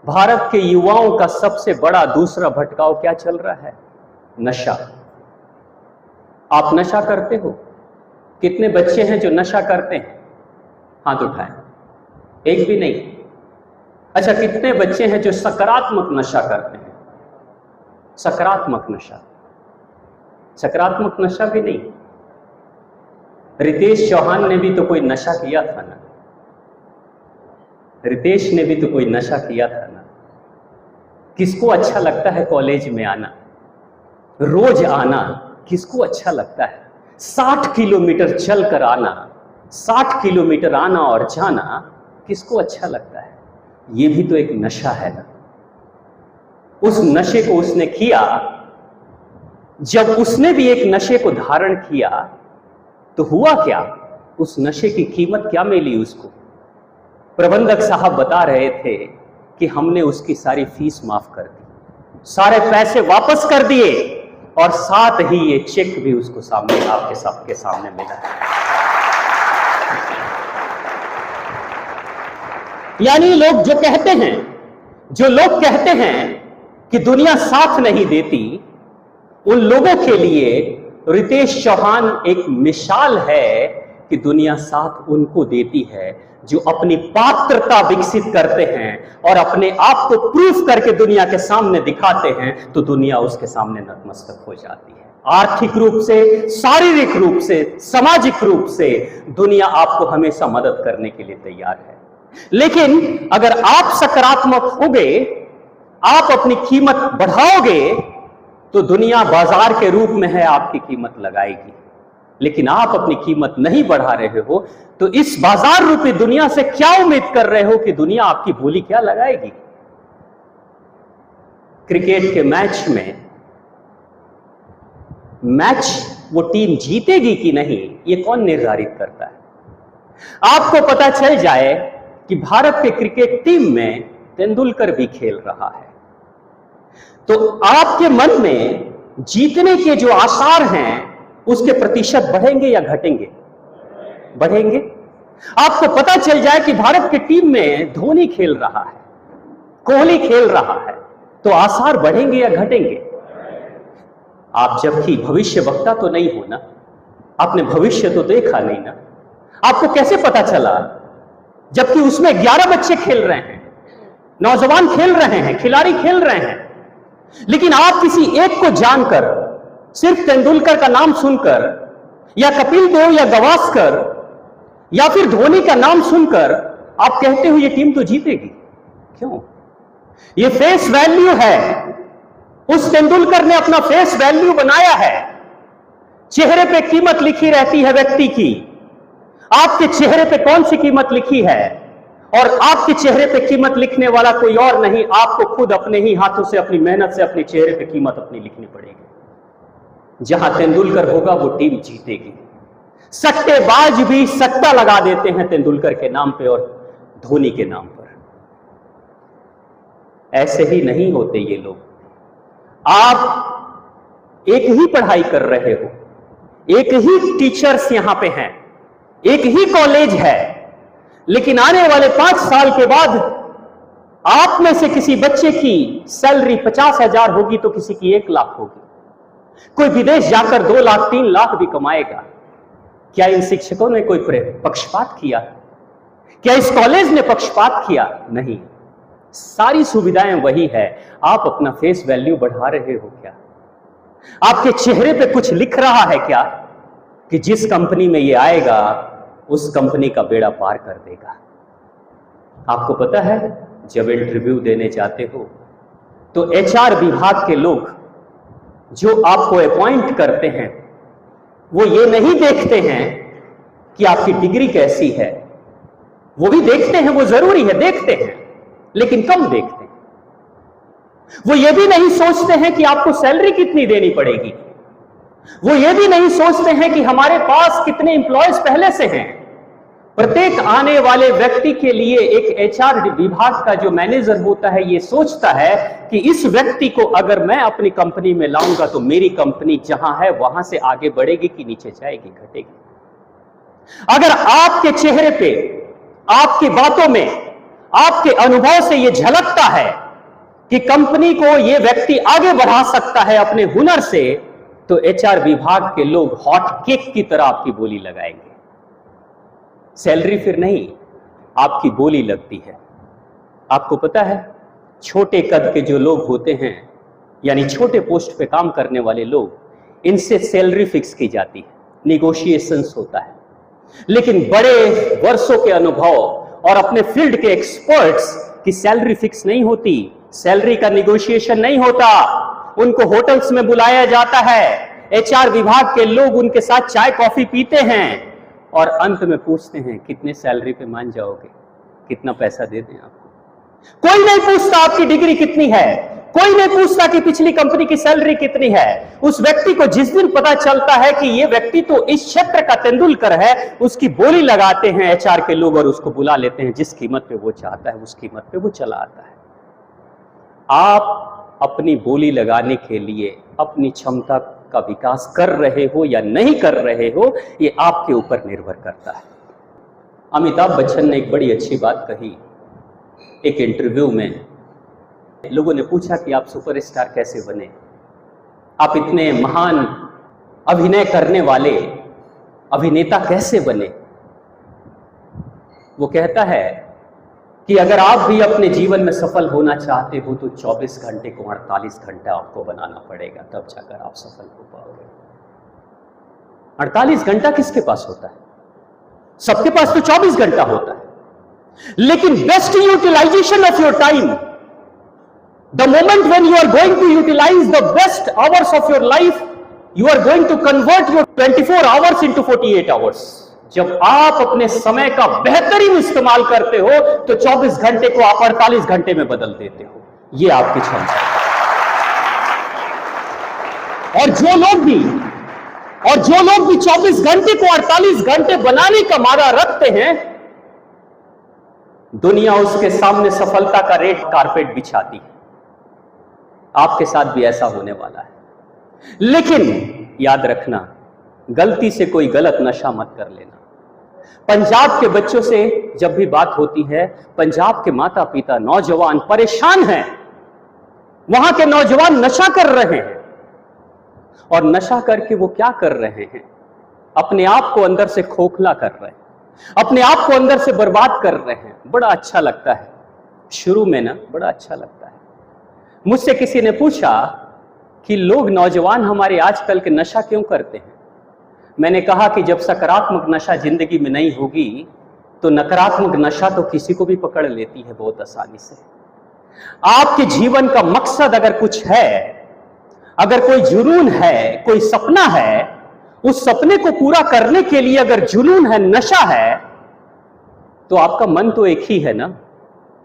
भारत के युवाओं का सबसे बड़ा दूसरा भटकाव क्या चल रहा है? नशा। आप नशा करते हो? कितने बच्चे हैं जो नशा करते हैं? हाथ उठाएं। एक भी नहीं। अच्छा, कितने बच्चे हैं जो सकारात्मक नशा करते हैं? सकारात्मक नशा, सकारात्मक नशा भी नहीं। रितेश चौहान ने भी तो कोई नशा किया था ना, रितेश ने भी तो कोई नशा किया था ना। किसको अच्छा लगता है कॉलेज में आना, रोज आना? किसको अच्छा लगता है 60 किलोमीटर चलकर आना, 60 किलोमीटर आना और जाना? किसको अच्छा लगता है? ये भी तो एक नशा है ना। उस नशे को उसने किया। जब उसने भी एक नशे को धारण किया तो हुआ क्या? उस नशे की कीमत क्या मिली उसको? प्रबंधक साहब बता रहे थे कि हमने उसकी सारी फीस माफ कर दी, सारे पैसे वापस कर दिए, और साथ ही ये चेक भी उसको सामने, आपके सबके सामने मिला। यानी लोग जो लोग कहते हैं कि दुनिया साथ नहीं देती, उन लोगों के लिए रितेश चौहान एक मिसाल है कि दुनिया साथ उनको देती है जो अपनी पात्रता विकसित करते हैं और अपने आप को प्रूफ करके दुनिया के सामने दिखाते हैं, तो दुनिया उसके सामने नतमस्तक हो जाती है। आर्थिक रूप से, शारीरिक रूप से, सामाजिक रूप से दुनिया आपको हमेशा मदद करने के लिए तैयार है। लेकिन अगर आप सकारात्मक होगे, आप अपनी कीमत बढ़ाओगे, तो दुनिया बाजार के रूप में है आपकी कीमत लगाएगी। लेकिन आप अपनी कीमत नहीं बढ़ा रहे हो, तो इस बाजार रूपी दुनिया से क्या उम्मीद कर रहे हो कि दुनिया आपकी बोली क्या लगाएगी? क्रिकेट के मैच वो टीम जीतेगी कि नहीं, ये कौन निर्धारित करता है? आपको पता चल जाए कि भारत के क्रिकेट टीम में तेंदुलकर भी खेल रहा है, तो आपके मन में जीतने के जो आसार हैं उसके प्रतिशत बढ़ेंगे या घटेंगे? बढ़ेंगे। आपको पता चल जाए कि भारत की टीम में धोनी खेल रहा है, कोहली खेल रहा है, तो आसार बढ़ेंगे या घटेंगे? आप जबकि भविष्य वक्ता तो नहीं हो ना, आपने भविष्य तो देखा नहीं ना, आपको कैसे पता चला? जबकि उसमें 11 बच्चे खेल रहे हैं, नौजवान खेल रहे हैं, खिलाड़ी खेल रहे हैं, लेकिन आप किसी एक को जानकर, सिर्फ तेंदुलकर का नाम सुनकर, या कपिल देव या गावस्कर या फिर धोनी का नाम सुनकर आप कहते हो ये टीम तो जीतेगी। क्यों? ये फेस वैल्यू है। उस तेंदुलकर ने अपना फेस वैल्यू बनाया है। चेहरे पे कीमत लिखी रहती है व्यक्ति की। आपके चेहरे पे कौन सी कीमत लिखी है? और आपके चेहरे पे कीमत लिखने वाला कोई और नहीं, आपको खुद अपने ही हाथों से, अपनी मेहनत से अपने चेहरे पे कीमत अपनी लिखनी पड़ेगी। जहां तेंदुलकर होगा वो टीम जीतेगी। सट्टेबाज भी सट्टा लगा देते हैं तेंदुलकर के नाम पे और धोनी के नाम पर। ऐसे ही नहीं होते ये लोग। आप एक ही पढ़ाई कर रहे हो, एक ही टीचर्स यहां पे हैं, एक ही कॉलेज है, लेकिन आने वाले 5 साल के बाद आप में से किसी बच्चे की सैलरी 50,000 होगी तो किसी की 1 लाख होगी। कोई विदेश जाकर 2 लाख 3 लाख भी कमाएगा। क्या इन शिक्षकों ने कोई पक्षपात किया? क्या इस कॉलेज ने पक्षपात किया? नहीं, सारी सुविधाएं वही है। आप अपना फेस वैल्यू बढ़ा रहे हो क्या? आपके चेहरे पे कुछ लिख रहा है क्या कि जिस कंपनी में ये आएगा उस कंपनी का बेड़ा पार कर देगा? आपको पता है, जब इंटरव्यू देने जाते हो तो एचआर विभाग के लोग जो आपको अपॉइंट करते हैं वो ये नहीं देखते हैं कि आपकी डिग्री कैसी है। वो भी देखते हैं, वो जरूरी है, देखते हैं, लेकिन कम देखते हैं। वो ये भी नहीं सोचते हैं कि आपको सैलरी कितनी देनी पड़ेगी। वो ये भी नहीं सोचते हैं कि हमारे पास कितने एम्प्लॉयज पहले से हैं। प्रत्येक आने वाले व्यक्ति के लिए एक एचआर विभाग का जो मैनेजर होता है ये सोचता है कि इस व्यक्ति को अगर मैं अपनी कंपनी में लाऊंगा तो मेरी कंपनी जहां है वहां से आगे बढ़ेगी कि नीचे जाएगी, घटेगी। अगर आपके चेहरे पे, आपकी बातों में, आपके अनुभव से यह झलकता है कि कंपनी को यह व्यक्ति आगे बढ़ा सकता है अपने हुनर से, तो एचआर विभाग के लोग हॉट केक की तरह आपकी बोली लगाएंगे। सैलरी फिर नहीं, आपकी बोली लगती है। आपको पता है, छोटे कद के जो लोग होते हैं, यानी छोटे पोस्ट पे काम करने वाले लोग, इनसे सैलरी फिक्स की जाती है, निगोशिएशंस होता है। लेकिन बड़े वर्षों के अनुभव और अपने फील्ड के एक्सपर्ट्स की सैलरी फिक्स नहीं होती, सैलरी का निगोशिएशन नहीं होता। उनको होटल्स में बुलाया जाता है, एचआर विभाग के लोग उनके साथ चाय कॉफी पीते हैं और अंत में पूछते हैं कितने सैलरी पे मान जाओगे, कितना पैसा दे दें आपको। कोई नहीं पूछता आपकी डिग्री कितनी है, कोई नहीं पूछता कि पिछली कंपनी की सैलरी कितनी है। उस व्यक्ति को जिस दिन पता चलता है कि ये व्यक्ति तो इस क्षेत्र का तेंदुलकर है, उसकी बोली लगाते हैं एचआर के लोग और उसको बुला लेते हैं। जिस कीमत पे वो चाहता है उस कीमत पे वो चला आता है। आप अपनी बोली लगाने के लिए अपनी क्षमता का विकास कर रहे हो या नहीं कर रहे हो, ये आपके ऊपर निर्भर करता है। अमिताभ बच्चन ने एक बड़ी अच्छी बात कही एक इंटरव्यू में। लोगों ने पूछा कि आप सुपरस्टार कैसे बने, आप इतने महान अभिनय करने वाले अभिनेता कैसे बने? वो कहता है कि अगर आप भी अपने जीवन में सफल होना चाहते हो तो 24 घंटे को 48 घंटा आपको बनाना पड़ेगा, तब जाकर आप सफल हो पाओगे। 48 घंटा किसके पास होता है? सबके पास तो 24 घंटा होता है, लेकिन best utilization of your time, the moment when you are going to utilize the best hours of your life, you are going to convert your 24 hours into 48 hours. जब आप अपने समय का बेहतरीन इस्तेमाल करते हो तो 24 घंटे को आप 48 घंटे में बदल देते हो। यह आपकी क्षमता है। और जो लोग भी 24 घंटे को 48 घंटे बनाने का मादा रखते हैं, दुनिया उसके सामने सफलता का रेड कारपेट बिछाती है। आपके साथ भी ऐसा होने वाला है। लेकिन याद रखना, गलती से कोई गलत नशा मत कर लेना। पंजाब के बच्चों से जब भी बात होती है, पंजाब के माता पिता नौजवान परेशान हैं। वहां के नौजवान नशा कर रहे हैं, और नशा करके वो क्या कर रहे हैं? अपने आप को अंदर से खोखला कर रहे हैं, अपने आप को अंदर से बर्बाद कर रहे हैं। बड़ा अच्छा लगता है, शुरू में ना बड़ा अच्छा लगता है। मुझसे किसी ने पूछा कि लोग नौजवान हमारे आजकल के नशा क्यों करते हैं? मैंने कहा कि जब सकारात्मक नशा जिंदगी में नहीं होगी तो नकारात्मक नशा तो किसी को भी पकड़ लेती है बहुत आसानी से। आपके जीवन का मकसद अगर कुछ है, अगर कोई जुनून है, कोई सपना है, उस सपने को पूरा करने के लिए अगर जुनून है, नशा है, तो आपका मन तो एक ही है ना।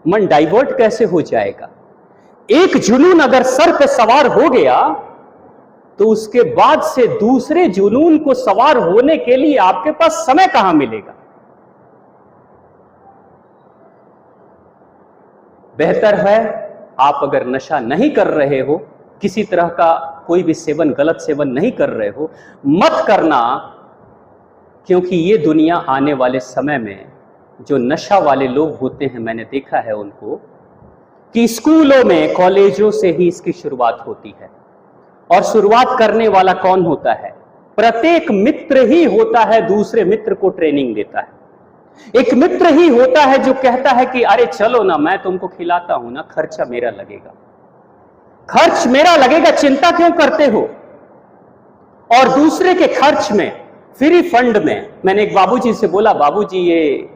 मन डाइवर्ट कैसे हो जाएगा? एक जुनून अगर सर पे सवार हो गया तो उसके बाद से दूसरे जुनून को सवार होने के लिए आपके पास समय कहां मिलेगा? बेहतर है आप अगर नशा नहीं कर रहे हो, किसी तरह का कोई भी सेवन, गलत सेवन नहीं कर रहे हो, मत करना। क्योंकि ये दुनिया आने वाले समय में जो नशा वाले लोग होते हैं, मैंने देखा है उनको कि स्कूलों में, कॉलेजों से ही इसकी शुरुआत होती है। और शुरुआत करने वाला कौन होता है? प्रत्येक मित्र ही होता है दूसरे मित्र को ट्रेनिंग देता है। एक मित्र ही होता है जो कहता है कि अरे चलो ना, मैं तुमको खिलाता हूं ना, खर्चा मेरा लगेगा, खर्च मेरा लगेगा, चिंता क्यों करते हो? और दूसरे के खर्च में, फ्री फंड में, मैंने एक बाबूजी से बोला, बाबूजी ये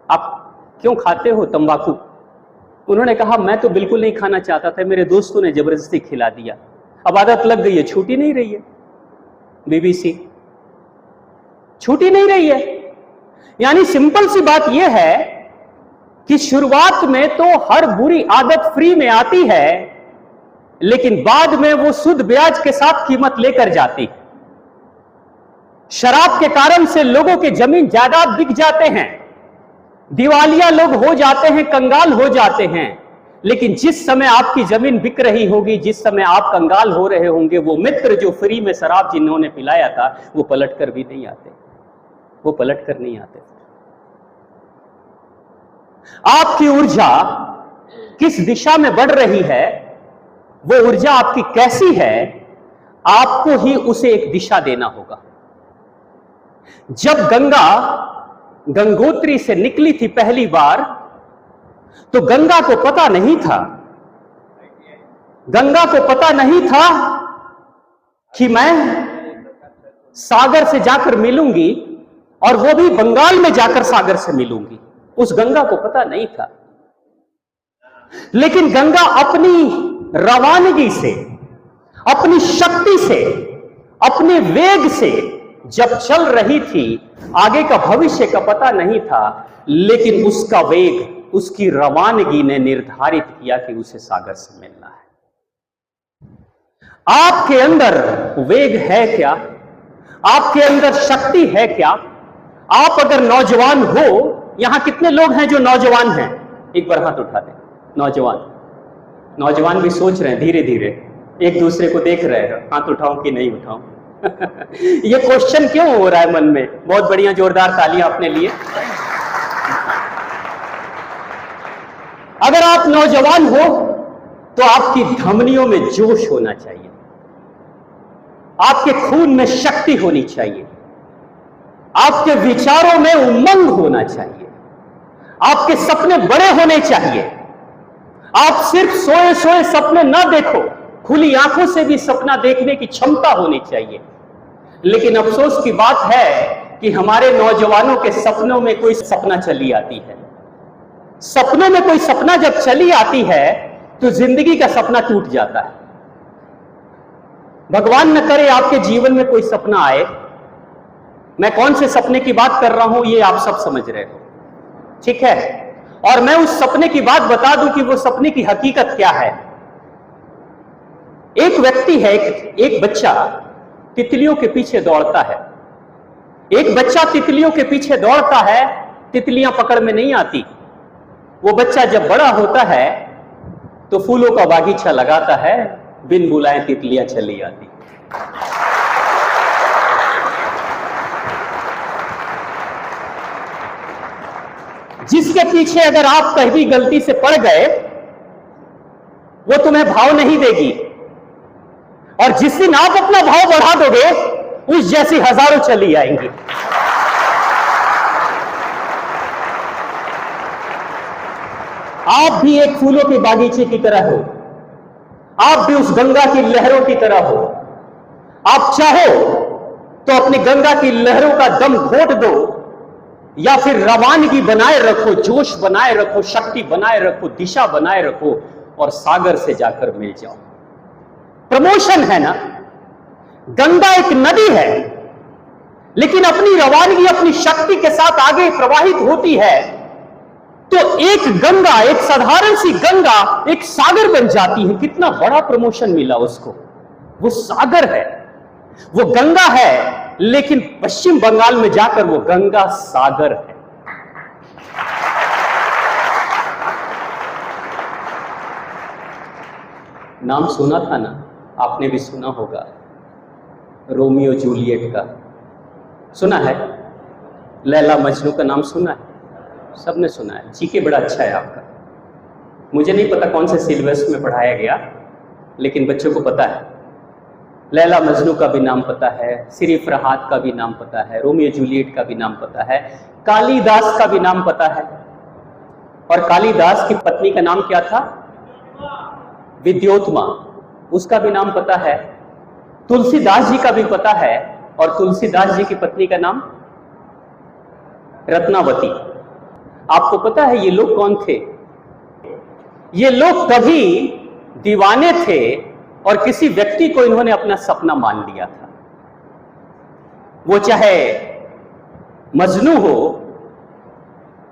आप क्यों खाते हो तंबाकू? उन्होंने कहा मैं तो बिल्कुल नहीं खाना चाहता था, मेरे दोस्तों ने जबरदस्ती खिला दिया, अब आदत लग गई है, छूटी नहीं रही है। बीबीसी छूटी नहीं रही है। यानी सिंपल सी बात यह है कि शुरुआत में तो हर बुरी आदत फ्री में आती है, लेकिन बाद में वो सुद ब्याज के साथ कीमत लेकर जाती है। शराब के कारण से लोगों के जमीन जायदाद बिक जाते हैं, दिवालिया लोग हो जाते हैं, कंगाल हो जाते हैं। लेकिन जिस समय आपकी जमीन बिक रही होगी, जिस समय आप कंगाल हो रहे होंगे, वो मित्र जो फ्री में शराब जिन्होंने पिलाया था, वो पलट कर भी नहीं आते, वो पलट कर नहीं आते। आपकी ऊर्जा किस दिशा में बढ़ रही है, वो ऊर्जा आपकी कैसी है, आपको ही उसे एक दिशा देना होगा। जब गंगा गंगोत्री से निकली थी पहली बार, तो गंगा को पता नहीं था, गंगा को पता नहीं था कि मैं सागर से जाकर मिलूंगी, और वो भी बंगाल में जाकर सागर से मिलूंगी। उस गंगा को पता नहीं था। लेकिन गंगा अपनी रवानगी से, अपनी शक्ति से, अपने वेग से जब चल रही थी, आगे का भविष्य का पता नहीं था, लेकिन उसका वेग, उसकी रवानगी ने निर्धारित किया कि उसे सागर से मिलना है। आपके अंदर वेग है क्या? आपके अंदर शक्ति है क्या? आप अगर नौजवान हो, यहां कितने लोग हैं जो नौजवान हैं? एक बार हाथ उठा दें। नौजवान भी सोच रहे हैं, धीरे धीरे एक दूसरे को देख रहे हैं, हाथ उठाऊं कि नहीं उठाऊं। ये क्वेश्चन क्यों हो रहा है मन में? बहुत बढ़िया, जोरदार तालियां अपने लिए। अगर आप नौजवान हो तो आपकी धमनियों में जोश होना चाहिए, आपके खून में शक्ति होनी चाहिए, आपके विचारों में उमंग होना चाहिए। आपके सपने बड़े होने चाहिए। आप सिर्फ सोए सोए सपने ना देखो, खुली आंखों से भी सपना देखने की क्षमता होनी चाहिए। लेकिन अफसोस की बात है कि हमारे नौजवानों के सपनों में कोई सपना चली आती है। सपनों में कोई सपना जब चली आती है तो जिंदगी का सपना टूट जाता है। भगवान न करे आपके जीवन में कोई सपना आए। मैं कौन से सपने की बात कर रहा हूं ये आप सब समझ रहे हो, ठीक है? और मैं उस सपने की बात बता दूं कि वो सपने की हकीकत क्या है। एक व्यक्ति है, एक बच्चा तितलियों के पीछे दौड़ता है। एक बच्चा तितलियों के पीछे दौड़ता है, तितलियां पकड़ में नहीं आती। वो बच्चा जब बड़ा होता है तो फूलों का बागीचा लगाता है, बिन बुलाए तितलियां चली आती। जिसके पीछे अगर आप कभी गलती से पड़ गए वो तुम्हें भाव नहीं देगी, और जिस दिन आप अपना भाव बढ़ा दोगे उस जैसी हजारों चली आएंगी। आप भी एक फूलों के बागीचे की तरह हो, आप भी उस गंगा की लहरों की तरह हो। आप चाहो तो अपनी गंगा की लहरों का दम घोट दो, या फिर रवानगी बनाए रखो, जोश बनाए रखो, शक्ति बनाए रखो, दिशा बनाए रखो और सागर से जाकर मिल जाओ। प्रमोशन है ना, गंगा एक नदी है, लेकिन अपनी रवानगी, अपनी शक्ति के साथ आगे प्रवाहित होती है तो एक गंगा, एक साधारण सी गंगा एक सागर बन जाती है। कितना बड़ा प्रमोशन मिला उसको। वो सागर है, वो गंगा है, लेकिन पश्चिम बंगाल में जाकर वो गंगा सागर है। नाम सुना था ना, आपने भी सुना होगा, रोमियो जूलियट का सुना है? लैला मजनू का नाम सुना है? सबने सुना है। जीके बड़ा अच्छा है आपका। मुझे नहीं पता कौन से सिलेबस में पढ़ाया गया, लेकिन बच्चों को पता है। लैला मजनू का भी नाम पता है, सिरी फरहाद का भी नाम पता है, रोमियो जूलियट का भी नाम पता है, कालिदास का भी नाम पता है। और कालिदास की पत्नी का नाम क्या था? विद्योत्मा, उसका भी नाम पता है। तुलसीदास जी का भी पता है, और तुलसीदास जी की पत्नी का नाम रत्नावती। आपको पता है ये लोग कौन थे? ये लोग कभी दीवाने थे और किसी व्यक्ति को इन्होंने अपना सपना मान लिया था। वो चाहे मजनू हो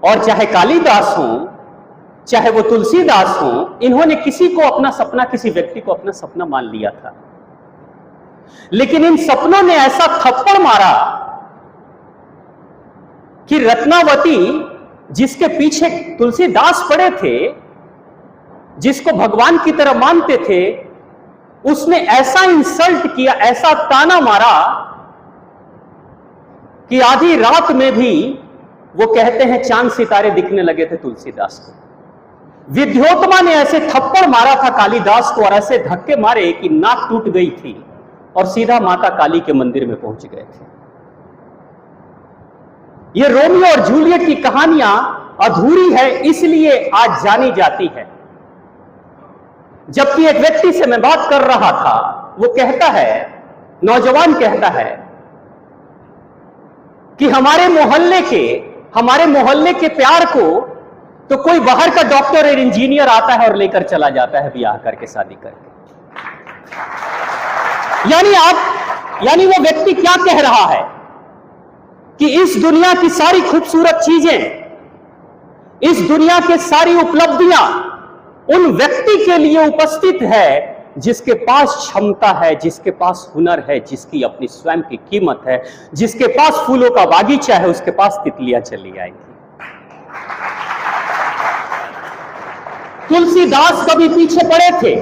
और चाहे कालिदास हो, चाहे वो तुलसीदास हो, इन्होंने किसी को अपना सपना, किसी व्यक्ति को अपना सपना मान लिया था। लेकिन इन सपनों ने ऐसा थप्पड़ मारा कि रत्नावती, जिसके पीछे तुलसीदास पड़े थे, जिसको भगवान की तरह मानते थे, उसने ऐसा इंसल्ट किया, ऐसा ताना मारा कि आधी रात में भी वो कहते हैं चांद सितारे दिखने लगे थे तुलसीदास को। विद्योत्मा ने ऐसे थप्पड़ मारा था कालिदास को, और ऐसे धक्के मारे कि नाक टूट गई थी और सीधा माता काली के मंदिर में पहुंच गए थे। ये रोमियो और जूलियट की कहानियां अधूरी है, इसलिए आज जानी जाती है। जबकि एक व्यक्ति से मैं बात कर रहा था, वो कहता है, नौजवान कहता है कि हमारे मोहल्ले के प्यार को तो कोई बाहर का डॉक्टर और इंजीनियर आता है और लेकर चला जाता है ब्याह करके, शादी करके। यानी वो व्यक्ति क्या कह रहा है कि इस दुनिया की सारी खूबसूरत चीजें, इस दुनिया के सारी उपलब्धियां उन व्यक्ति के लिए उपस्थित है जिसके पास क्षमता है, जिसके पास हुनर है, जिसकी अपनी स्वयं की कीमत है, जिसके पास फूलों का बागीचा है, उसके पास तितलियां चली आएंगी। तुलसीदास कभी पीछे पड़े थे,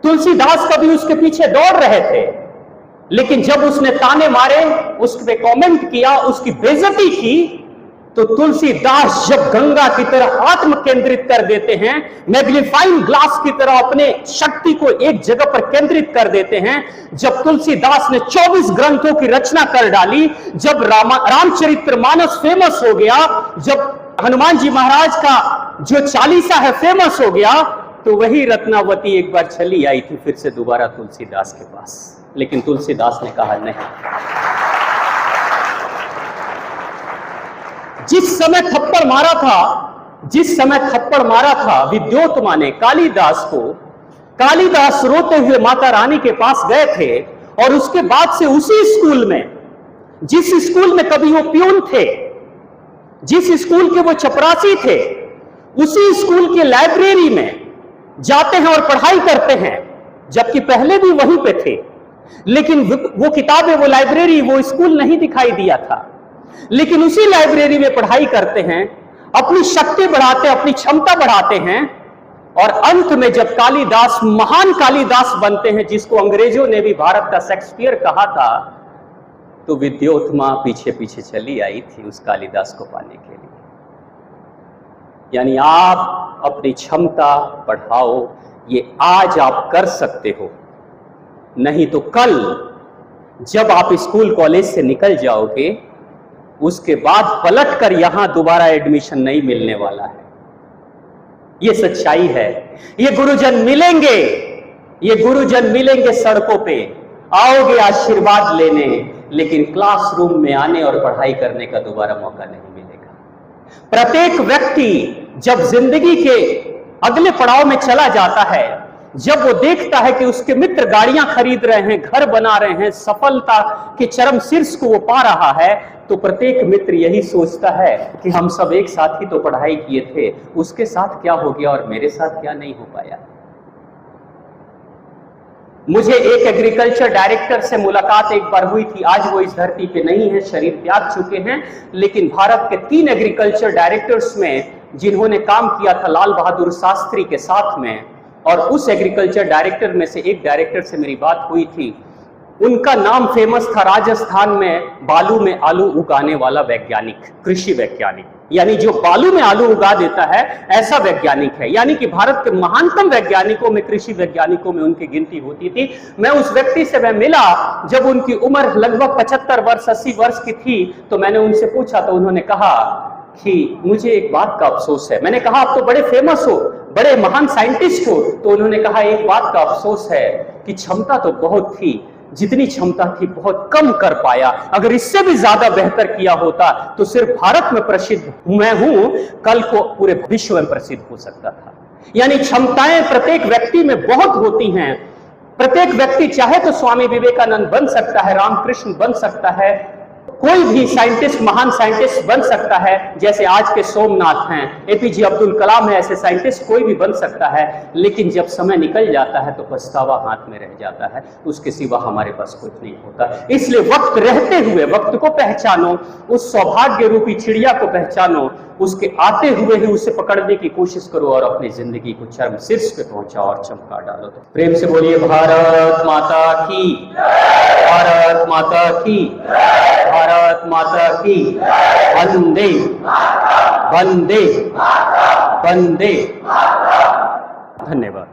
तुलसीदास कभी उसके पीछे दौड़ रहे थे, लेकिन जब उसने ताने मारे, उस पे कमेंट किया, उसकी बेइज्जती की, तो तुलसीदास जब गंगा की तरह आत्म केंद्रित कर देते हैं, मैग्नीफाइंग ग्लास की तरह अपने शक्ति को एक जगह पर केंद्रित कर देते हैं, जब तुलसीदास ने 24 ग्रंथों की रचना कर डाली, जब रामचरितमानस फेमस हो गया, जब हनुमान जी महाराज का जो चालीसा है फेमस हो गया, तो वही रत्नावती एक बार चली आई थी फिर से दोबारा तुलसीदास के पास, लेकिन तुलसीदास ने कहा नहीं। जिस समय थप्पड़ मारा था विद्योत्मा ने कालिदास को, कालिदास रोते हुए माता रानी के पास गए थे, और उसके बाद से उसी स्कूल में, जिस स्कूल में कभी वो प्यून थे, जिस स्कूल के वो चपरासी थे, उसी स्कूल के लाइब्रेरी में जाते हैं और पढ़ाई करते हैं, जबकि पहले भी वहीं पे थे, लेकिन वो किताबें, वो लाइब्रेरी, वो स्कूल नहीं दिखाई दिया था। लेकिन उसी लाइब्रेरी में पढ़ाई करते हैं, अपनी शक्ति बढ़ाते, अपनी क्षमता बढ़ाते हैं, और अंत में जब कालिदास महान कालिदास बनते हैं, जिसको अंग्रेजों ने भी भारत का शेक्सपियर कहा था, तो विद्योत्मा पीछे पीछे चली आई थी उस कालिदास को पाने के लिए। यानी आप अपनी क्षमता बढ़ाओ, ये आज आप कर सकते हो, नहीं तो कल जब आप स्कूल कॉलेज से निकल जाओगे, उसके बाद पलटकर यहां दोबारा एडमिशन नहीं मिलने वाला है। ये सच्चाई है। ये गुरुजन मिलेंगे सड़कों पे, आओगे आशीर्वाद लेने, लेकिन क्लासरूम में आने और पढ़ाई करने का दोबारा मौका नहीं मिलेगा। प्रत्येक व्यक्ति जब जिंदगी के अगले पड़ाव में चला जाता है, जब वो देखता है कि उसके मित्र गाड़ियां खरीद रहे हैं, घर बना रहे हैं, सफलता के चरम शीर्ष को वो पा रहा है, तो प्रत्येक मित्र यही सोचता है कि हम सब एक साथ ही तो पढ़ाई किए थे, उसके साथ क्या हो गया और मेरे साथ क्या नहीं हो पाया। मुझे एक एग्रीकल्चर डायरेक्टर से मुलाकात एक बार हुई थी। आज वो इस धरती पे नहीं है, शरीर त्याग चुके हैं, लेकिन भारत के 3 एग्रीकल्चर डायरेक्टर्स में जिन्होंने काम किया था लाल बहादुर शास्त्री के साथ में, और उस एग्रीकल्चर डायरेक्टर में से एक डायरेक्टर से मेरी बात हुई थी। उनका नाम फेमस था राजस्थान में बालू में आलू उगाने वाला वैज्ञानिक, कृषि वैज्ञानिक, यानी जो बालू में आलू उगा देता है ऐसा वैज्ञानिक है। यानी कि भारत के महानतम वैज्ञानिकों में, कृषि वैज्ञानिकों में उनकी गिनती होती थी। मैं उस व्यक्ति से मिला जब उनकी उम्र लगभग 75 वर्ष 80 वर्ष की थी, तो मैंने उनसे पूछा, तो उन्होंने कहा कि मुझे एक बात का अफसोस है। मैंने कहा आप तो बड़े फेमस हो, बड़े महान साइंटिस्ट हो, तो उन्होंने कहा एक बात का अफसोस है कि क्षमता तो बहुत थी, जितनी क्षमता थी बहुत कम कर पाया। अगर इससे भी ज्यादा बेहतर किया होता तो सिर्फ भारत में प्रसिद्ध मैं हूं, कल को पूरे विश्व में प्रसिद्ध हो सकता था। यानी क्षमताएं प्रत्येक व्यक्ति में बहुत होती हैं। प्रत्येक व्यक्ति चाहे तो स्वामी विवेकानंद बन सकता है, रामकृष्ण बन सकता है, कोई भी साइंटिस्ट, महान साइंटिस्ट बन सकता है, जैसे आज के सोमनाथ हैं, एपीजे अब्दुल कलाम है, ऐसे साइंटिस्ट कोई भी बन सकता है। लेकिन जब समय निकल जाता है तो पछतावा हाथ में रह जाता है, उसके सिवा हमारे पास कुछ नहीं होता। इसलिए वक्त रहते हुए वक्त को पहचानो, उस सौभाग्य रूपी चिड़िया को पहचानो, उसके आते हुए ही उसे पकड़ने की कोशिश करो और अपनी जिंदगी को चरम शीर्ष पे पहुंचाओ और चमका डालो। तो प्रेम से बोलिए भारत माता की, भारत माता की, भारत माता की, वंदे वंदे वंदे। धन्यवाद।